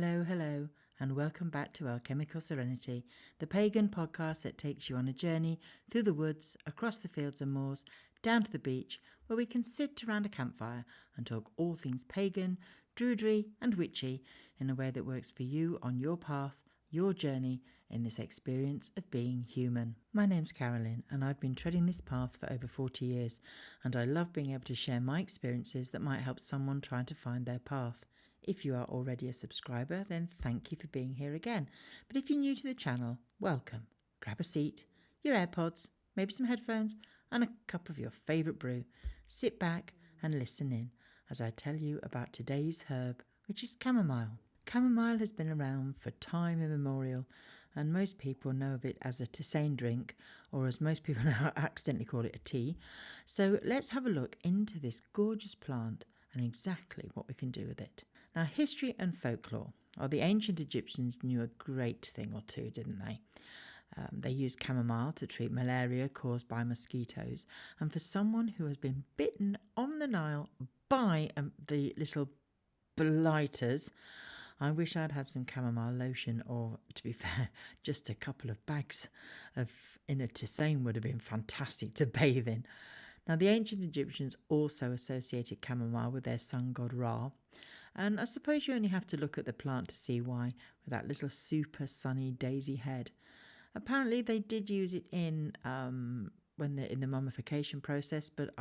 Hello, and welcome back to Alchemical Serenity, the pagan podcast that takes you on a journey through the woods, across the fields and moors, down to the beach, where we can sit around a campfire and talk all things pagan, druidry and witchy in a way that works for you on your path, your journey in this experience of being human. My name's Carolyn, and I've been treading this path for over 40 years, and I love being able to share my experiences that might help someone trying to find their path. If you are already a subscriber, then thank you for being here again. But if you're new to the channel, welcome. Grab a seat, your AirPods, maybe some headphones, and a cup of your favourite brew. Sit back and listen in as I tell you about today's herb, which is chamomile. Chamomile has been around for time immemorial, and most people know of it as a tisane drink, or as most people now accidentally call it, a tea. So let's have a look into this gorgeous plant and exactly what we can do with it. Now, history and folklore. The ancient Egyptians knew a great thing or two, didn't they? They used chamomile to treat malaria caused by mosquitoes. And for someone who has been bitten on the Nile by the little blighters, I wish I'd had some chamomile lotion, or, to be fair, just a couple of bags in a tisane would have been fantastic to bathe in. Now, the ancient Egyptians also associated chamomile with their sun god Ra, and I suppose you only have to look at the plant to see why, with that little super sunny daisy head. Apparently, they did use it in the mummification process, but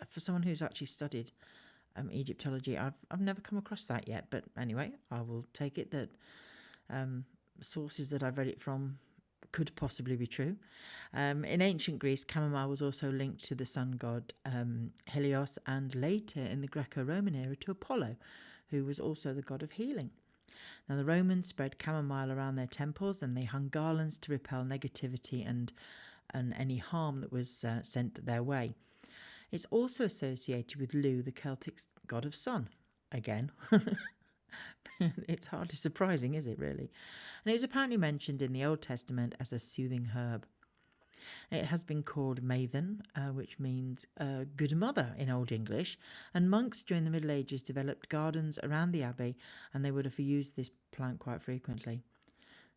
for someone who's actually studied Egyptology, I've never come across that yet. But anyway, I will take it that sources that I've read it from could possibly be true. In ancient Greece, chamomile was also linked to the sun god Helios, and later in the Greco-Roman era to Apollo, who was also the god of healing. Now, the Romans spread chamomile around their temples, and they hung garlands to repel negativity and any harm that was sent their way. It's also associated with Lu, the Celtic god of sun. Again. It's hardly surprising, is it, really? And it was apparently mentioned in the Old Testament as a soothing herb. It has been called maiden, which means good mother in Old English, and monks during the Middle Ages developed gardens around the abbey, and they would have used this plant quite frequently.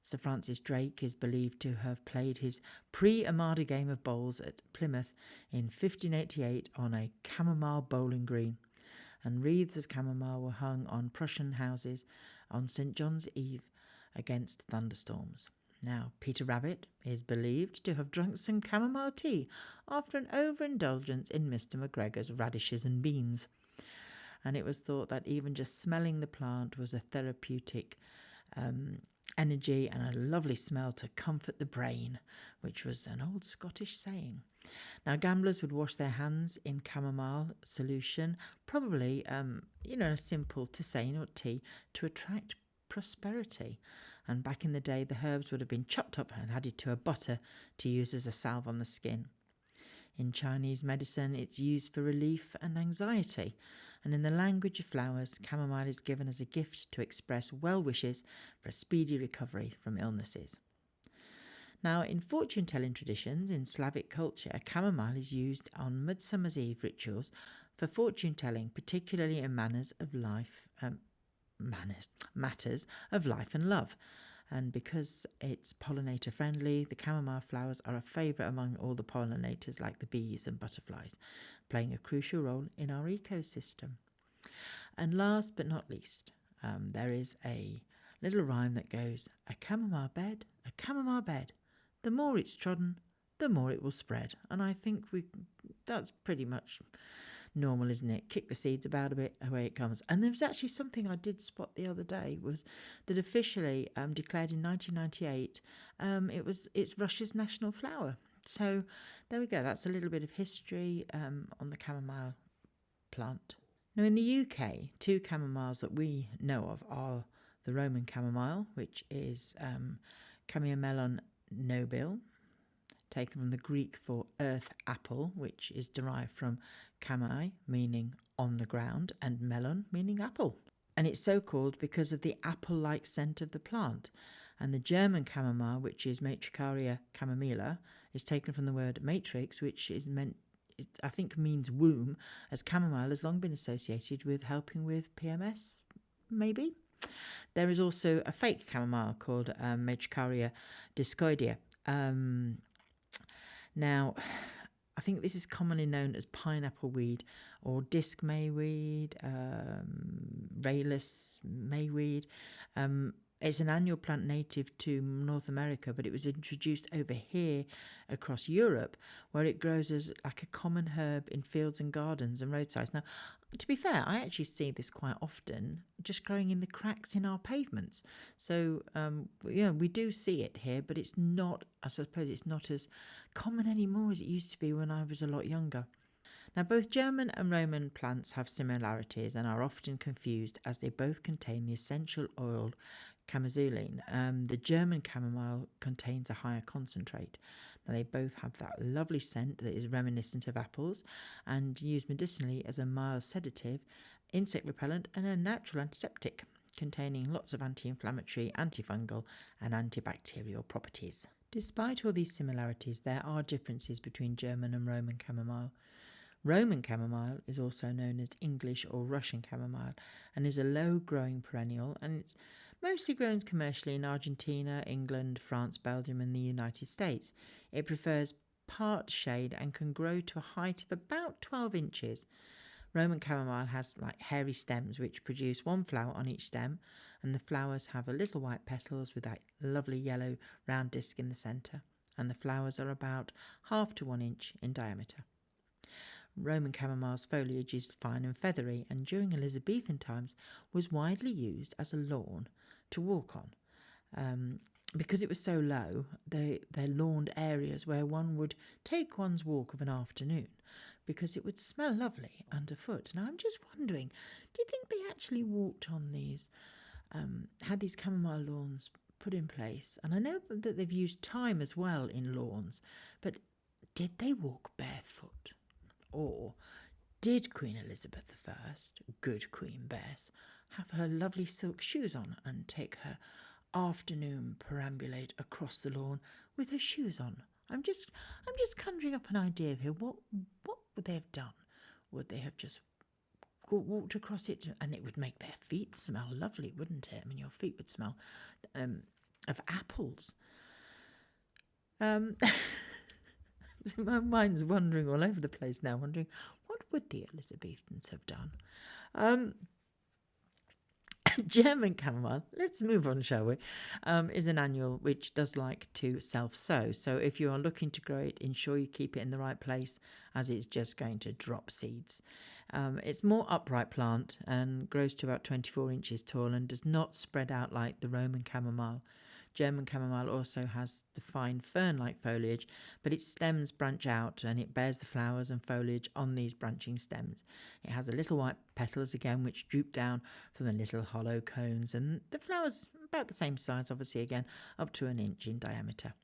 Sir Francis Drake is believed to have played his pre-Armada game of bowls at Plymouth in 1588 on a chamomile bowling green, and wreaths of chamomile were hung on Prussian houses on St. John's Eve against thunderstorms. Now, Peter Rabbit is believed to have drunk some chamomile tea after an overindulgence in Mr. McGregor's radishes and beans, and it was thought that even just smelling the plant was a therapeutic energy and a lovely smell to comfort the brain, which was an old Scottish saying. Now, gamblers would wash their hands in chamomile solution, probably, a simple tisane or tea to attract prosperity. And back in the day, the herbs would have been chopped up and added to a butter to use as a salve on the skin. In Chinese medicine, it's used for relief and anxiety. And in the language of flowers, chamomile is given as a gift to express well wishes for a speedy recovery from illnesses. Now, in fortune-telling traditions in Slavic culture, chamomile is used on Midsummer's Eve rituals for fortune-telling, particularly in matters of life and love. And because it's pollinator friendly, the chamomile flowers are a favourite among all the pollinators like the bees and butterflies, playing a crucial role in our ecosystem. And last but not least, there is a little rhyme that goes, a chamomile bed, the more it's trodden, the more it will spread. And I think that's pretty much normal, isn't it? Kick the seeds about a bit, away it comes. And there was actually something I did spot the other day, was that officially declared in 1998, it's Russia's national flower. So there we go. That's a little bit of history on the chamomile plant. Now, in the UK, two chamomiles that we know of are the Roman chamomile, which is Chamomile nobile, taken from the Greek for earth apple, which is derived from chamai, meaning on the ground, and melon, meaning apple. And it's so called because of the apple-like scent of the plant. And the German chamomile, which is Matricaria chamomilla, is taken from the word matrix, which is meant, I think, means womb, as chamomile has long been associated with helping with PMS, maybe. There is also a fake chamomile called Matricaria discoidea. Now, I think this is commonly known as pineapple weed or disc mayweed, rayless mayweed. It's an annual plant native to North America, but it was introduced over here across Europe, where it grows as like a common herb in fields and gardens and roadsides. Now, to be fair, I actually see this quite often, just growing in the cracks in our pavements. So, we do see it here, but it's not, I suppose it's not as common anymore as it used to be when I was a lot younger. Now, both German and Roman plants have similarities and are often confused as they both contain the essential oil chamomile. The German chamomile contains a higher concentrate. Now, they both have that lovely scent that is reminiscent of apples and used medicinally as a mild sedative, insect repellent, and a natural antiseptic, containing lots of anti-inflammatory, antifungal, and antibacterial properties. Despite all these similarities, there are differences between German and Roman chamomile. Roman chamomile is also known as English or Russian chamomile and is a low-growing perennial, and it's mostly grown commercially in Argentina, England, France, Belgium and the United States. It prefers part shade and can grow to a height of about 12 inches. Roman chamomile has like hairy stems which produce one flower on each stem, and the flowers have a little white petals with that lovely yellow round disc in the centre, and the flowers are about half to 1 inch in diameter. Roman chamomile's foliage is fine and feathery, and during Elizabethan times was widely used as a lawn to walk on. Because it was so low, they're lawned areas where one would take one's walk of an afternoon, because it would smell lovely underfoot. Now I'm just wondering, do you think they actually walked on these, had these chamomile lawns put in place? And I know that they've used thyme as well in lawns, but did they walk barefoot? Or did Queen Elizabeth I, good Queen Bess, have her lovely silk shoes on and take her afternoon perambulate across the lawn with her shoes on? I'm just conjuring up an idea here. What would they have done? Would they have just walked across it, and it would make their feet smell lovely, wouldn't it? I mean, your feet would smell of apples. My mind's wandering all over the place now, wondering what would the Elizabethans have done? German chamomile, let's move on, shall we, is an annual which does like to self-sow. So if you are looking to grow it, ensure you keep it in the right place, as it's just going to drop seeds. It's more upright plant and grows to about 24 inches tall and does not spread out like the Roman chamomile. German chamomile also has the fine fern-like foliage, but its stems branch out and it bears the flowers and foliage on these branching stems. It has the little white petals again, which droop down from the little hollow cones, and the flowers about the same size, obviously again, up to 1 inch in diameter.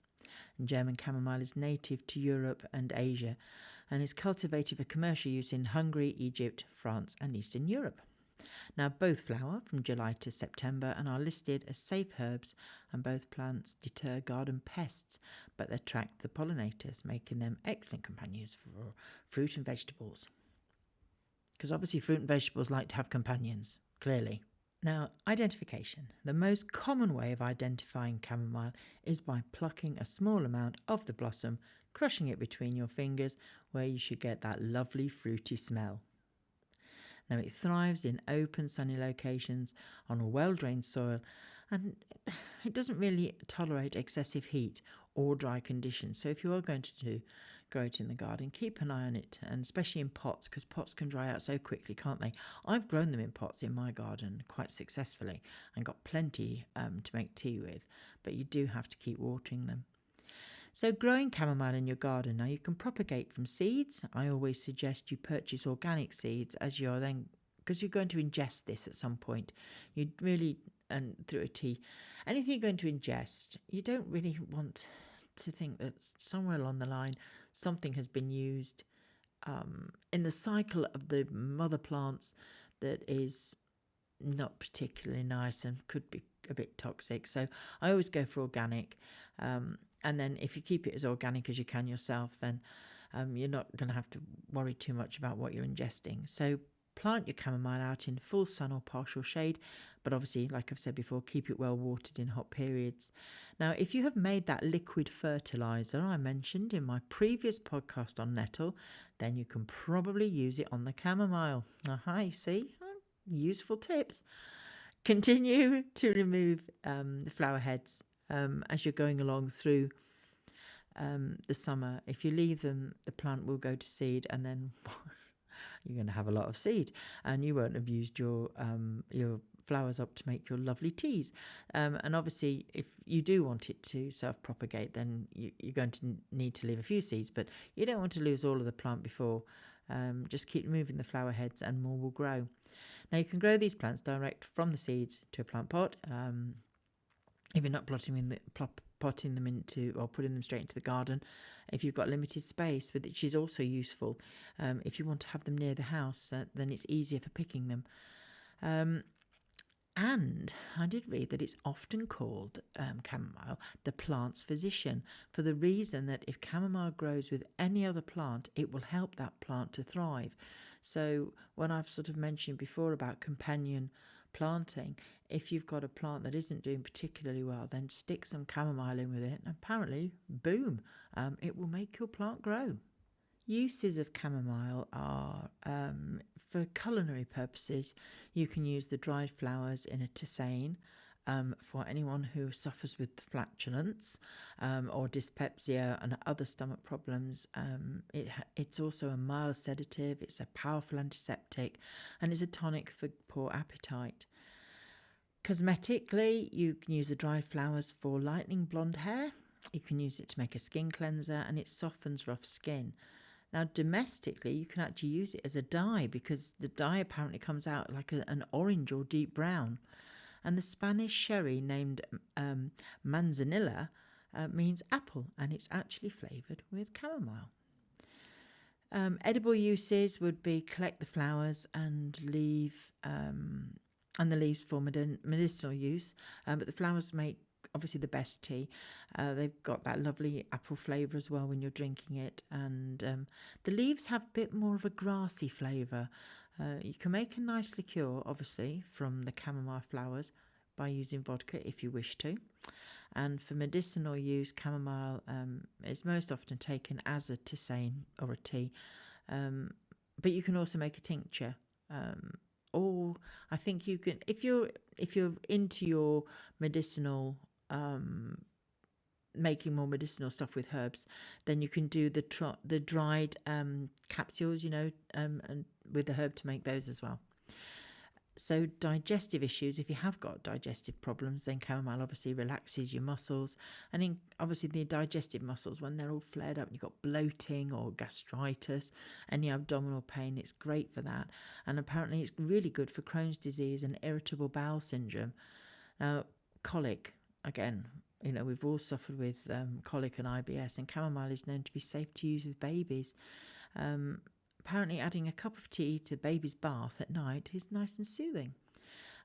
And German chamomile is native to Europe and Asia and is cultivated for commercial use in Hungary, Egypt, France and Eastern Europe. Now, both flower from July to September and are listed as safe herbs, and both plants deter garden pests but attract the pollinators, making them excellent companions for fruit and vegetables. Because obviously fruit and vegetables like to have companions, clearly. Now, identification. The most common way of identifying chamomile is by plucking a small amount of the blossom, crushing it between your fingers, where you should get that lovely fruity smell. Now, it thrives in open, sunny locations on a well-drained soil, and it doesn't really tolerate excessive heat or dry conditions. So if you are going to grow it in the garden, keep an eye on it, and especially in pots, because pots can dry out so quickly, can't they? I've grown them in pots in my garden quite successfully and got plenty to make tea with, but you do have to keep watering them. So growing chamomile in your garden, now you can propagate from seeds. I always suggest you purchase organic seeds, as you're then, because you're going to ingest this at some point. You really, and through a tea, anything you're going to ingest, you don't really want to think that somewhere along the line something has been used in the cycle of the mother plants that is not particularly nice and could be a bit toxic. So I always go for organic. And then if you keep it as organic as you can yourself, then you're not going to have to worry too much about what you're ingesting. So plant your chamomile out in full sun or partial shade, But obviously, like I've said before, keep it well watered in hot periods. Now, if you have made that liquid fertilizer I mentioned in my previous podcast on nettle, then you can probably use it on the chamomile. You see? Useful tips. Continue to remove the flower heads as you're going along through the summer. If you leave them, the plant will go to seed, and then you're going to have a lot of seed, and you won't have used your flowers up to make your lovely teas. And obviously, if you do want it to self-propagate, then you're going to need to leave a few seeds, but you don't want to lose all of the plant before. Just keep removing the flower heads and more will grow. Now, you can grow these plants direct from the seeds to a plant pot. If you're not potting them into or putting them straight into the garden, if you've got limited space, which is also useful. If you want to have them near the house, then it's easier for picking them. And I did read that it's often called chamomile the plant's physician, for the reason that if chamomile grows with any other plant, it will help that plant to thrive. So when I've sort of mentioned before about companion planting, if you've got a plant that isn't doing particularly well, then stick some chamomile in with it, and apparently, boom, it will make your plant grow. Uses of chamomile are for culinary purposes. You can use the dried flowers in a tisane for anyone who suffers with flatulence or dyspepsia and other stomach problems. It's also a mild sedative, it's a powerful antiseptic, and it's a tonic for poor appetite. Cosmetically, you can use the dried flowers for lightening blonde hair. You can use it to make a skin cleanser, and it softens rough skin. Now, domestically, you can actually use it as a dye, because the dye apparently comes out like an orange or deep brown. And the Spanish sherry named manzanilla means apple, and it's actually flavoured with chamomile. Edible uses would be collect the flowers and leave and the leaves for medicinal use, but the flowers make obviously the best tea. They've got that lovely apple flavour as well when you're drinking it, and the leaves have a bit more of a grassy flavour. You can make a nice liqueur, obviously, from the chamomile flowers by using vodka if you wish to. And for medicinal use, chamomile is most often taken as a tisane or a tea, but you can also make a tincture. Or I think you can, if you're into your medicinal, making more medicinal stuff with herbs, then you can do the dried capsules, and with the herb to make those as well. So digestive issues, if you have got digestive problems, then chamomile obviously relaxes your muscles, and obviously the digestive muscles, when they're all flared up and you've got bloating or gastritis, any abdominal pain, it's great for that. And apparently it's really good for Crohn's disease and irritable bowel syndrome. Now, colic, again, we've all suffered with colic and IBS, and chamomile is known to be safe to use with babies. Apparently adding a cup of tea to baby's bath at night is nice and soothing,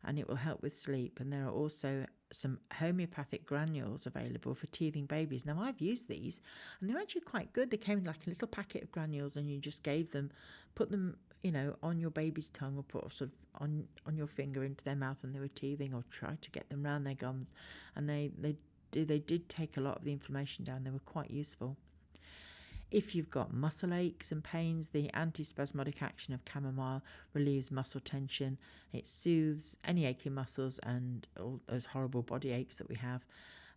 and it will help with sleep. And there are also some homeopathic granules available for teething babies. Now, I've used these, and they're actually quite good. They came in like a little packet of granules, and you just put them, on your baby's tongue, or put sort of on your finger into their mouth when they were teething, or try to get them round their gums. And they did take a lot of the inflammation down. They were quite useful. If you've got muscle aches and pains, the antispasmodic action of chamomile relieves muscle tension. It soothes any aching muscles and all those horrible body aches that we have.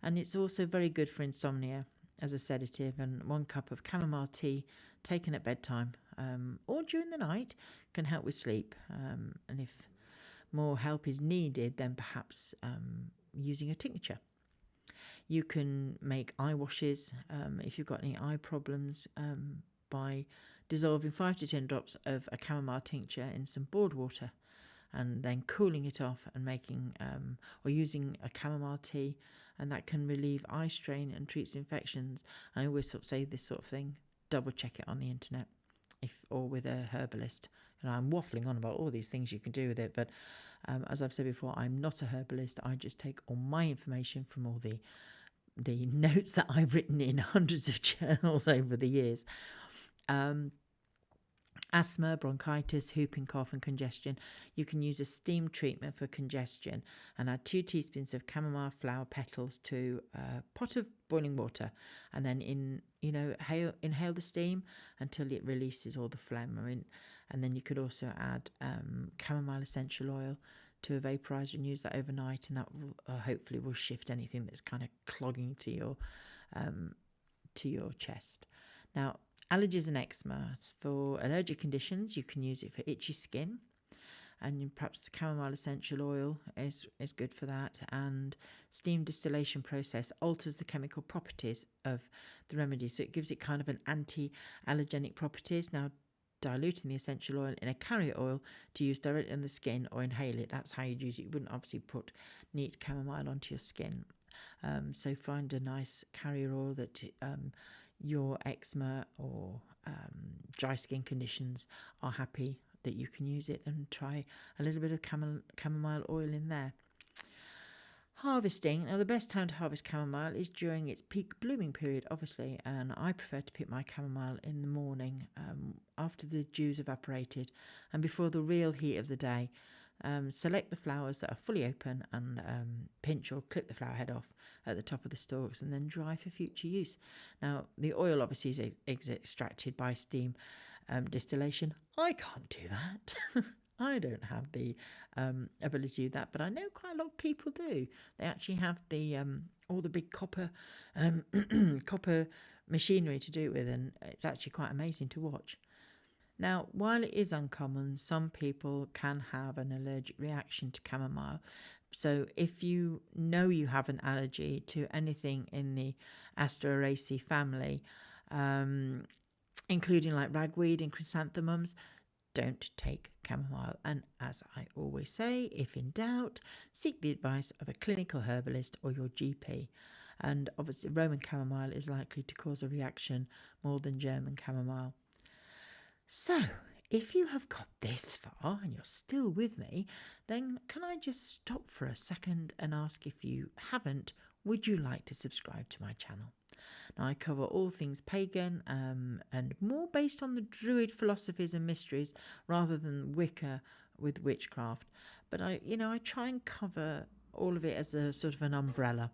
And it's also very good for insomnia as a sedative. And 1 cup of chamomile tea taken at bedtime or during the night can help with sleep. And if more help is needed, then perhaps using a tincture. You can make eye washes if you've got any eye problems by dissolving 5 to 10 drops of a chamomile tincture in some boiled water, and then cooling it off and making or using a chamomile tea, and that can relieve eye strain and treats infections. And I always sort of say this sort of thing, double check it on the internet or with a herbalist. And I'm waffling on about all these things you can do with it, but as I've said before, I'm not a herbalist. I just take all my information from all the notes that I've written in hundreds of journals over the years. asthma, bronchitis, whooping cough and congestion, you can use a steam treatment for congestion and add 2 teaspoons of chamomile flower petals to a pot of boiling water, and then inhale the steam until it releases all the phlegm. And then you could also add chamomile essential oil to a vaporizer and use that overnight, and that will, hopefully will shift anything that's kind of clogging to your chest. Now, allergies and eczema. For allergic conditions, you can use it for itchy skin, and perhaps the chamomile essential oil is good for that. And steam distillation process alters the chemical properties of the remedy, so it gives it kind of an anti-allergenic properties. Now, diluting the essential oil in a carrier oil to use directly on the skin or inhale it, that's how you'd use it. You wouldn't obviously put neat chamomile onto your skin. So find a nice carrier oil that your eczema or dry skin conditions are happy that you can use it, and try a little bit of chamomile oil in there. Harvesting. Now, the best time to harvest chamomile is during its peak blooming period, obviously, and I prefer to pick my chamomile in the morning after the dews evaporated and before the real heat of the day. Select the flowers that are fully open and pinch or clip the flower head off at the top of the stalks, and then dry for future use. Now, the oil obviously is extracted by steam distillation. I can't do that. I don't have the ability to do that, but I know quite a lot of people do. They actually have the all the big copper copper machinery to do it with, and it's actually quite amazing to watch. Now, while it is uncommon, some people can have an allergic reaction to chamomile. So if you know you have an allergy to anything in the Asteraceae family, including like ragweed and chrysanthemums, don't take chamomile. And as I always say, if in doubt, seek the advice of a clinical herbalist or your GP. And obviously Roman chamomile is likely to cause a reaction more than German chamomile. So, if you have got this far and you're still with me, then can I just stop for a second and ask, if you haven't, would you like to subscribe to my channel? Now, I cover all things pagan and more based on the Druid philosophies and mysteries rather than Wicca with witchcraft. But I try and cover all of it as a sort of an umbrella.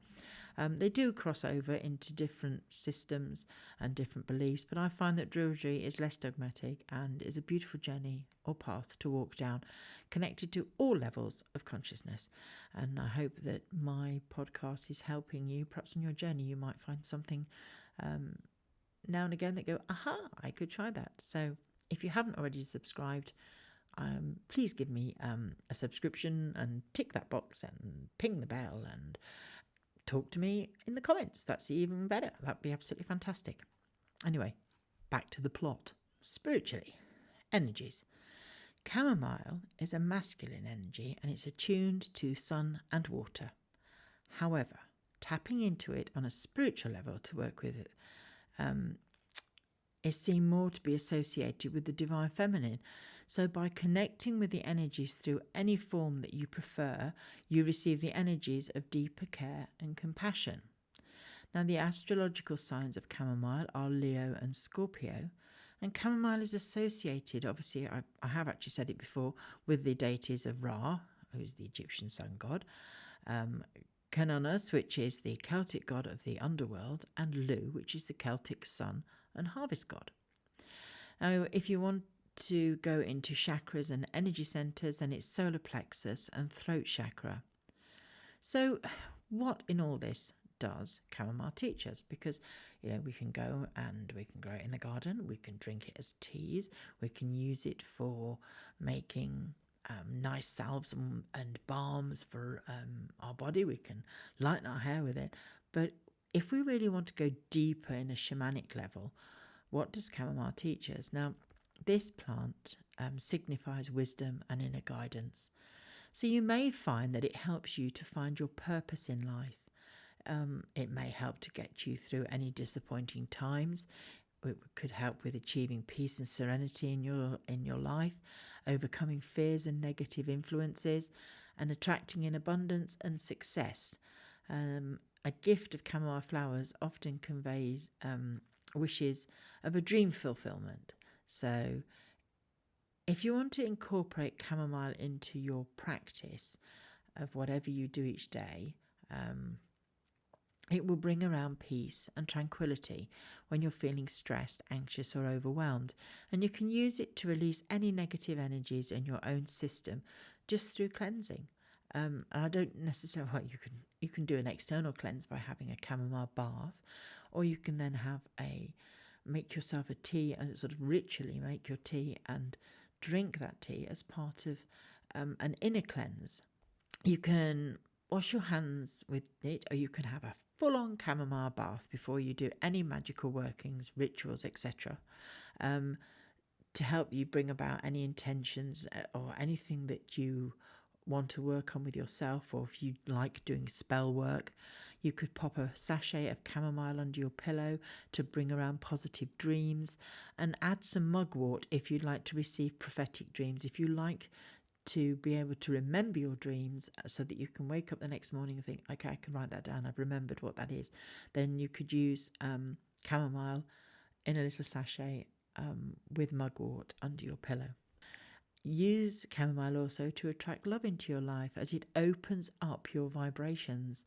They do cross over into different systems and different beliefs, but I find that Druidry is less dogmatic and is a beautiful journey or path to walk down, connected to all levels of consciousness. And I hope that my podcast is helping you. Perhaps on your journey you might find something now and again that go, aha, I could try that. So if you haven't already subscribed, please give me a subscription and tick that box and ping the bell and talk to me in the comments. That's even better. That'd be absolutely fantastic. Anyway, back to the plot. Spiritually, energies. Chamomile is a masculine energy and it's attuned to sun and water. However, tapping into it on a spiritual level to work with it is seen more to be associated with the divine feminine. So by connecting with the energies through any form that you prefer, you receive the energies of deeper care and compassion. Now, the astrological signs of chamomile are Leo and Scorpio, and chamomile is associated, obviously, I have actually said it before, with the deities of Ra, who's the Egyptian sun god, Canonos, which is the Celtic god of the underworld, and Lu, which is the Celtic sun and harvest god. Now, if you want to go into chakras and energy centers, then it's solar plexus and throat chakra. So what in all this does chamomile teach us? Because we can go and we can grow it in the garden, we can drink it as teas, we can use it for making nice salves and balms for our body, we can lighten our hair with it. But if we really want to go deeper in a shamanic level, what does chamomile teach us? Now, this plant signifies wisdom and inner guidance. So you may find that it helps you to find your purpose in life. It may help to get you through any disappointing times. It could help with achieving peace and serenity in your life, overcoming fears and negative influences, and attracting in abundance and success. A gift of chamomile flowers often conveys wishes of a dream fulfillment. So If you want to incorporate chamomile into your practice of whatever you do each day, it will bring around peace and tranquility when you're feeling stressed, anxious, or overwhelmed. And you can use it to release any negative energies in your own system just through cleansing. And I don't necessarily, well, you can do an external cleanse by having a chamomile bath, or you can then make yourself a tea and sort of ritually make your tea and drink that tea as part of an inner cleanse. You can wash your hands with it, or you can have a full-on chamomile bath before you do any magical workings, rituals, etc. To help you bring about any intentions or anything that you want to work on with yourself, or if you like doing spell work, you could pop a sachet of chamomile under your pillow to bring around positive dreams, and add some mugwort if you'd like to receive prophetic dreams. If you like to be able to remember your dreams so that you can wake up the next morning and think, okay, I can write that down, I've remembered what that is, then you could use chamomile in a little sachet with mugwort under your pillow. Use chamomile also to attract love into your life as it opens up your vibrations.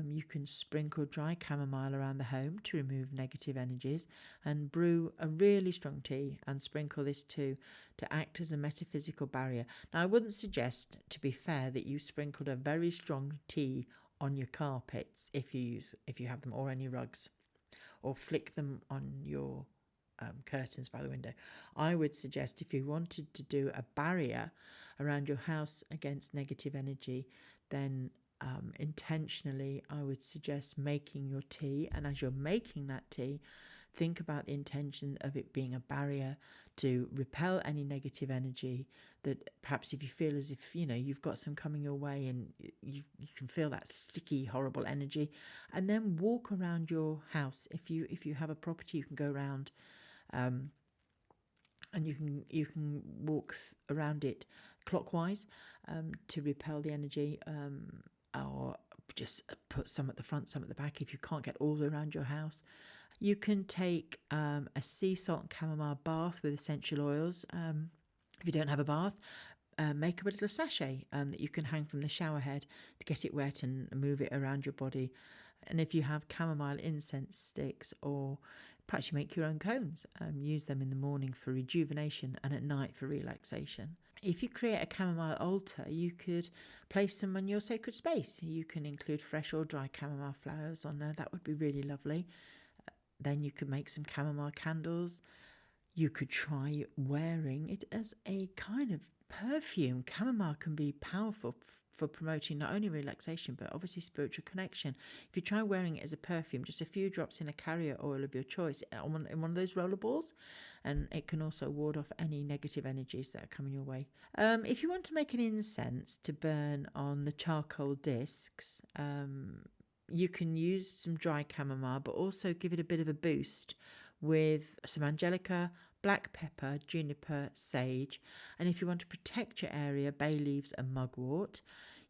You can sprinkle dry chamomile around the home to remove negative energies, and brew a really strong tea and sprinkle this too to act as a metaphysical barrier. Now, I wouldn't suggest, to be fair, that you sprinkled a very strong tea on your carpets if you have them, or any rugs, or flick them on your curtains by the window. I would suggest, if you wanted to do a barrier around your house against negative energy, then intentionally I would suggest making your tea, and as you're making that tea, think about the intention of it being a barrier to repel any negative energy that perhaps, if you feel as if you've got some coming your way and you can feel that sticky, horrible energy, and then walk around your house. If you have a property, you can go around and you can walk around it clockwise to repel the energy, or just put some at the front, some at the back if you can't get all around your house. You can take a sea salt and chamomile bath with essential oils. If you don't have a bath, make up a little sachet that you can hang from the shower head to get it wet and move it around your body. And if you have chamomile incense sticks, or perhaps you make your own cones, use them in the morning for rejuvenation and at night for relaxation. If you create a chamomile altar, you could place them on your sacred space. You can include fresh or dry chamomile flowers on there. That would be really lovely. Then you could make some chamomile candles. You could try wearing it as a kind of perfume. Chamomile can be powerful for promoting not only relaxation but obviously spiritual connection. If you try wearing it as a perfume, just a few drops in a carrier oil of your choice in one of those roller balls, and it can also ward off any negative energies that are coming your way. If you want to make an incense to burn on the charcoal discs, you can use some dry chamomile, but also give it a bit of a boost with some angelica, black pepper, juniper, sage. And if you want to protect your area, bay leaves and mugwort.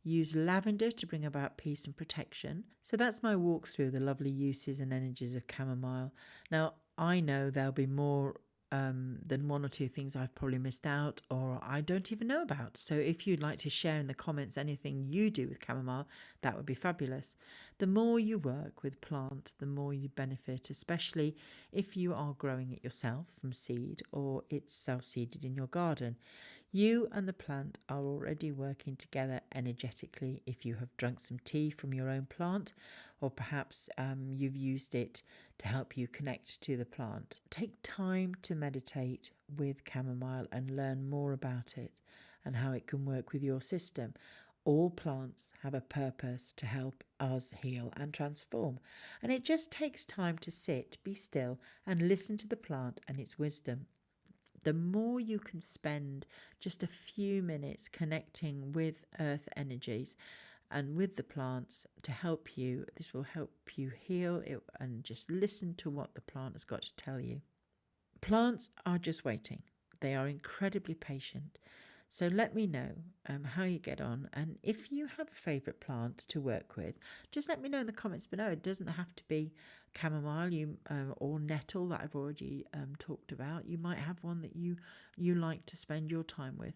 Use lavender to bring about peace and protection. So that's my walk through the lovely uses and energies of chamomile. Now, I know there'll be more than one or two things I've probably missed out, or I don't even know about. So if you'd like to share in the comments anything you do with chamomile, that would be fabulous. The more you work with plant, the more you benefit, especially if you are growing it yourself from seed, or it's self-seeded in your garden. You and the plant are already working together energetically if you have drunk some tea from your own plant, or perhaps you've used it to help you connect to the plant. Take time to meditate with chamomile and learn more about it and how it can work with your system. All plants have a purpose to help us heal and transform, and it just takes time to sit, be still, and listen to the plant and its wisdom. The more you can spend just a few minutes connecting with earth energies and with the plants to help you, this will help you heal it, and just listen to what the plant has got to tell you. Plants are just waiting. They are incredibly patient. So let me know how you get on, and if you have a favourite plant to work with, just let me know in the comments below. It doesn't have to be chamomile or nettle that I've already talked about. You might have one that you like to spend your time with.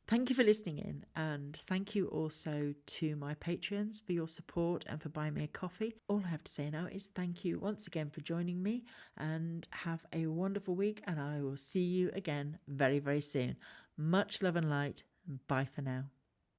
Thank you for listening in, and thank you also to my Patreons for your support and for buying me a coffee. All I have to say now is thank you once again for joining me, and have a wonderful week, and I will see you again very, very soon. Much love and light. Bye for now.